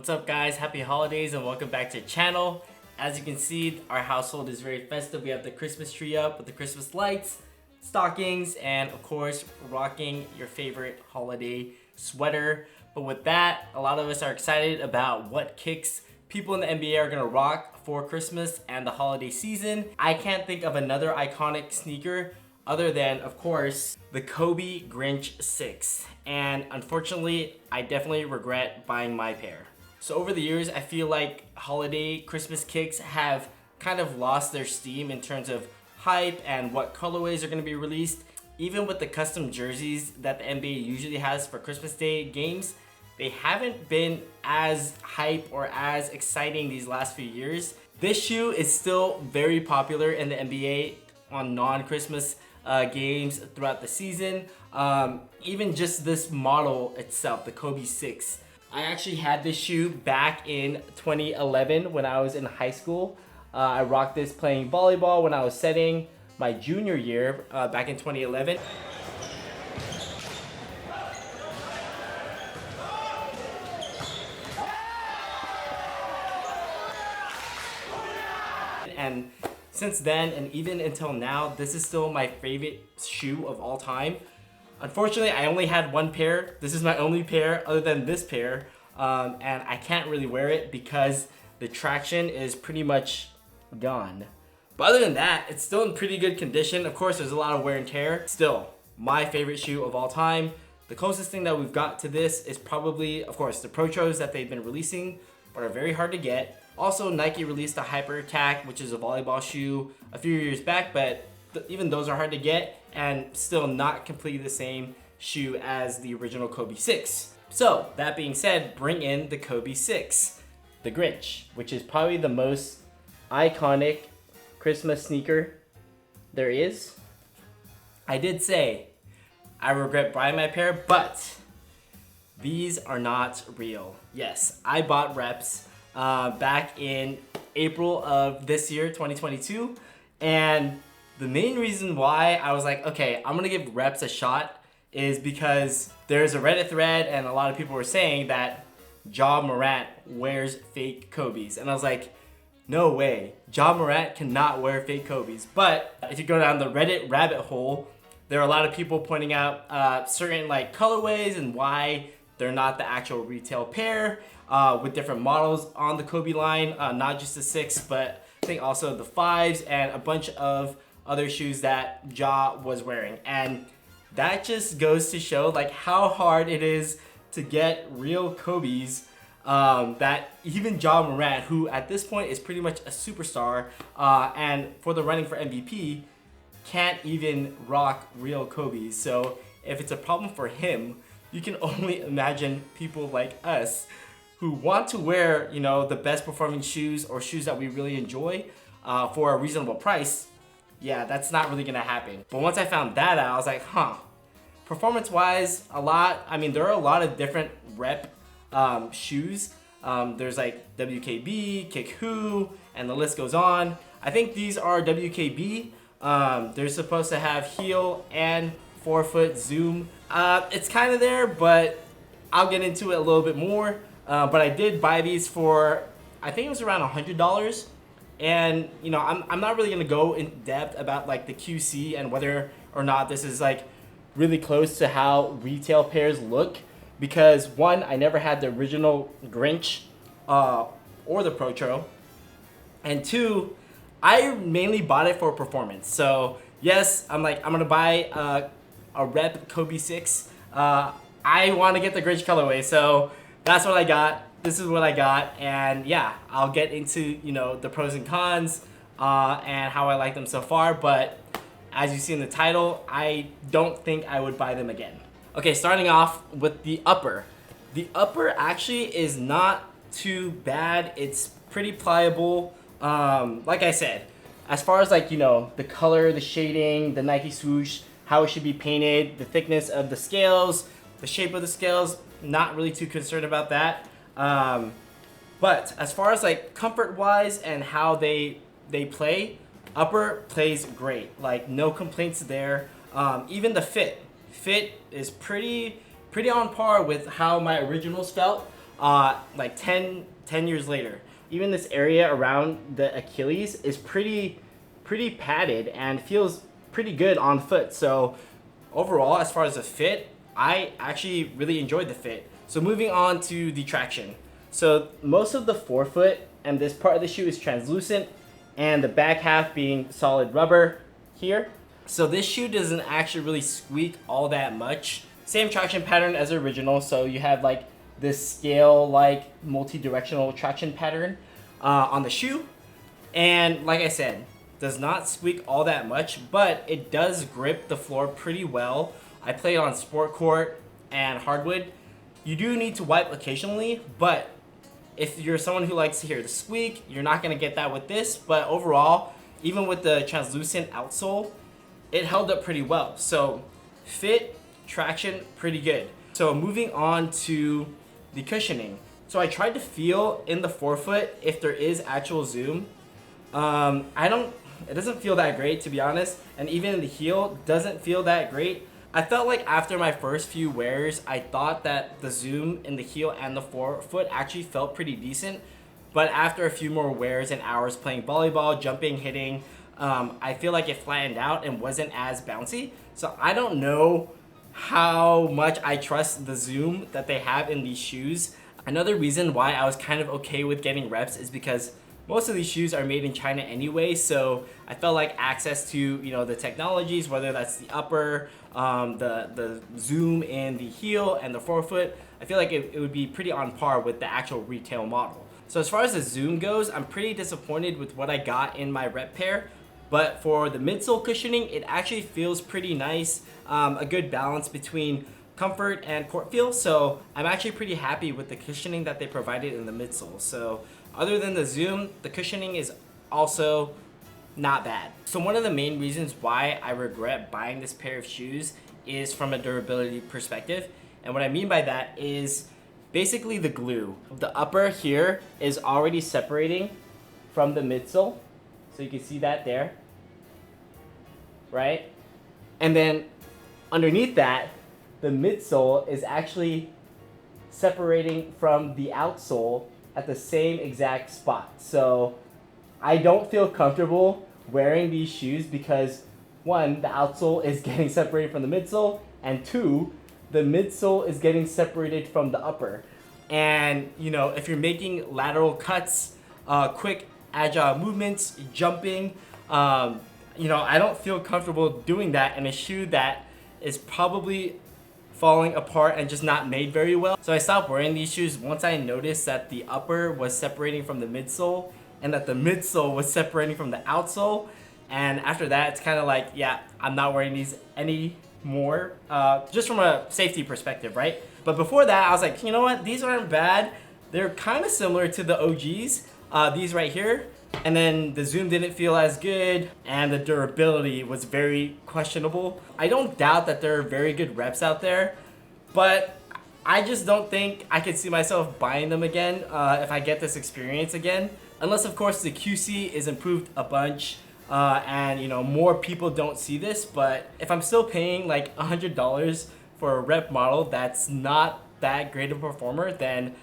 What's up guys, happy holidays and welcome back to the channel. As you can see, our household is very festive. We have the Christmas tree up with the Christmas lights, stockings, and of course, rocking your favorite holiday sweater. But with that, a lot of us are excited about what kicks people in the NBA are gonna rock for Christmas and the holiday season. I can't think of another iconic sneaker other than, of course, the Kobe Grinch 6. And unfortunately, I definitely regret buying my pair. So over the years, I feel like holiday Christmas kicks have kind of lost their steam in terms of hype and what colorways are going to be released. Even with the custom jerseys that the NBA usually has for Christmas Day games, they haven't been as hype or as exciting these last few years. This shoe is still very popular in the NBA on non-Christmas games throughout the season. Even just this model itself, the Kobe 6. I actually had this shoe back in 2011 when I was in high school. I rocked this playing volleyball when I was setting my junior year back in 2011. And since then, and even until now, this is still my favorite shoe of all time. Unfortunately, I only had one pair. This is my only pair other than this pair. And I can't really wear it because the traction is pretty much gone. But other than that, it's still in pretty good condition. Of course, there's a lot of wear and tear. Still, my favorite shoe of all time. The closest thing that we've got to this is probably, of course, the Protros that they've been releasing, but are very hard to get. Also, Nike released a Hyper Attack, which is a volleyball shoe a few years back, but even those are hard to get and still not completely the same shoe as the original Kobe 6. So, that being said, bring in the Kobe 6, the Grinch, which is probably the most iconic Christmas sneaker there is. I did say I regret buying my pair, but these are not real. Yes, I bought reps back in April of this year, 2022, and the main reason why I was like, okay, I'm gonna give reps a shot is because there's a Reddit thread and a lot of people were saying that Morant wears fake Kobe's. And I was like, no way, Morant cannot wear fake Kobe's. But if you go down the Reddit rabbit hole, there are a lot of people pointing out certain like colorways and why they're not the actual retail pair with different models on the Kobe line, not just the 6, but I think also the 5s and a bunch of other shoes that Ja was wearing. And that just goes to show like how hard it is to get real Kobe's that even Morant, who at this point is pretty much a superstar and for the running for MVP, can't even rock real Kobe's. So if it's a problem for him, you can only imagine people like us who want to wear, you know, the best performing shoes or shoes that we really enjoy for a reasonable price. Yeah, that's not really gonna happen. But once I found that out, I was like, performance-wise, there are a lot of different rep shoes. There's like WKB, Kick Who, and the list goes on. I think these are WKB. They're supposed to have heel and forefoot zoom. It's kind of there, but I'll get into it a little bit more. But I did buy these for, I think it was around $100. And you know, I'm not really gonna go in depth about like the QC and whether or not this is like really close to how retail pairs look, because one, I never had the original Grinch or the Protro, and two, I mainly bought it for performance. So yes, I'm gonna buy a rep Kobe 6. I want to get the Grinch colorway, so that's what I got. This is what I got, and yeah, I'll get into, you know, the pros and cons and how I like them so far, but as you see in the title, I don't think I would buy them again. Okay, starting off with the upper. The upper actually is not too bad. It's pretty pliable. Like I said, as far as like, you know, the color, the shading, the Nike swoosh, how it should be painted, the thickness of the scales, the shape of the scales, not really too concerned about that. But as far as like comfort wise and how they play, upper plays great. Like no complaints there. Even the fit is pretty on par with how my originals felt. like 10 years later. Even this area around the Achilles is pretty padded and feels pretty good on foot. So overall, as far as the fit, I actually really enjoyed the fit. So moving on to the traction. So most of the forefoot and this part of the shoe is translucent, and the back half being solid rubber here. So this shoe doesn't actually really squeak all that much. Same traction pattern as the original, so you have like this scale-like multi-directional traction pattern on the shoe. And like I said, does not squeak all that much, but it does grip the floor pretty well. I play on sport court and hardwood. You do need to wipe occasionally, but if you're someone who likes to hear the squeak, you're not gonna get that with this. But overall, even with the translucent outsole, it held up pretty well. So fit, traction, pretty good. So moving on to the cushioning. So I tried to feel in the forefoot if there is actual zoom. It doesn't feel that great, to be honest. And even in the heel, doesn't feel that great. I felt like after my first few wears, I thought that the zoom in the heel and the forefoot actually felt pretty decent. But after a few more wears and hours playing volleyball, jumping, hitting, I feel like it flattened out and wasn't as bouncy. So I don't know how much I trust the zoom that they have in these shoes. Another reason why I was kind of okay with getting reps is because most of these shoes are made in China anyway, so I felt like access to the technologies, whether that's the upper, the zoom in the heel and the forefoot, I feel like it would be pretty on par with the actual retail model. So as far as the zoom goes, I'm pretty disappointed with what I got in my rep pair, but for the midsole cushioning, it actually feels pretty nice, a good balance between comfort and court feel. So I'm actually pretty happy with the cushioning that they provided in the midsole. So other than the zoom, the cushioning is also not bad. So one of the main reasons why I regret buying this pair of shoes is from a durability perspective. And what I mean by that is basically the glue. The upper here is already separating from the midsole. So you can see that there, right? And then underneath that, the midsole is actually separating from the outsole at the same exact spot. So I don't feel comfortable wearing these shoes because one, the outsole is getting separated from the midsole, and two, the midsole is getting separated from the upper. And if you're making lateral cuts, quick agile movements, jumping, I don't feel comfortable doing that in a shoe that is probably falling apart and just not made very well. So I stopped wearing these shoes once I noticed that the upper was separating from the midsole and that the midsole was separating from the outsole. And after that, it's kind of like, yeah, I'm not wearing these anymore, just from a safety perspective, right? But before that, I was like, you know what? These aren't bad. They're kind of similar to the OGs, these right here. And then the zoom didn't feel as good, and the durability was very questionable. I don't doubt that there are very good reps out there, but I just don't think I could see myself buying them again if I get this experience again. Unless, of course, the QC is improved a bunch and more people don't see this. But if I'm still paying like $100 for a rep model that's not that great of a performer, then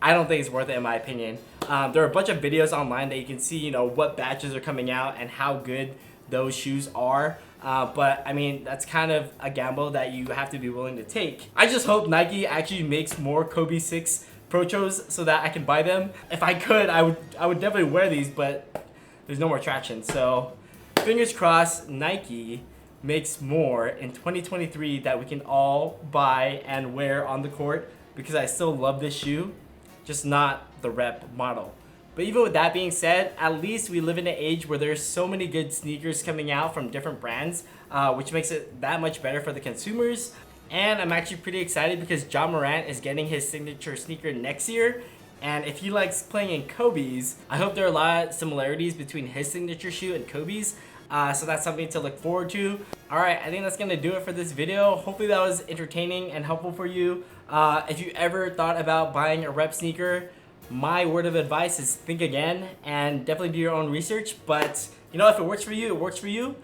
I don't think it's worth it in my opinion. There are a bunch of videos online that you can see, what batches are coming out and how good those shoes are. But I mean, that's kind of a gamble that you have to be willing to take. I just hope Nike actually makes more Kobe 6 Prochos so that I can buy them. If I could, I would definitely wear these, but there's no more traction. So fingers crossed Nike makes more in 2023 that we can all buy and wear on the court, because I still love this shoe, just not the rep model. But even with that being said, at least we live in an age where there's so many good sneakers coming out from different brands, which makes it that much better for the consumers. And I'm actually pretty excited because Morant is getting his signature sneaker next year. And if he likes playing in Kobe's, I hope there are a lot of similarities between his signature shoe and Kobe's. So that's something to look forward to. Alright, I think that's going to do it for this video. Hopefully that was entertaining and helpful for you. If you ever thought about buying a rep sneaker, my word of advice is think again and definitely do your own research. But if it works for you, it works for you.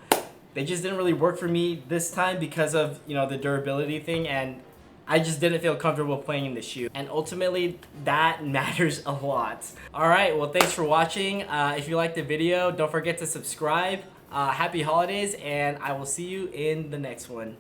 They just didn't really work for me this time because of the durability thing, and I just didn't feel comfortable playing in the shoe. And ultimately, that matters a lot. Alright, well thanks for watching. If you liked the video, don't forget to subscribe. Happy holidays, and I will see you in the next one.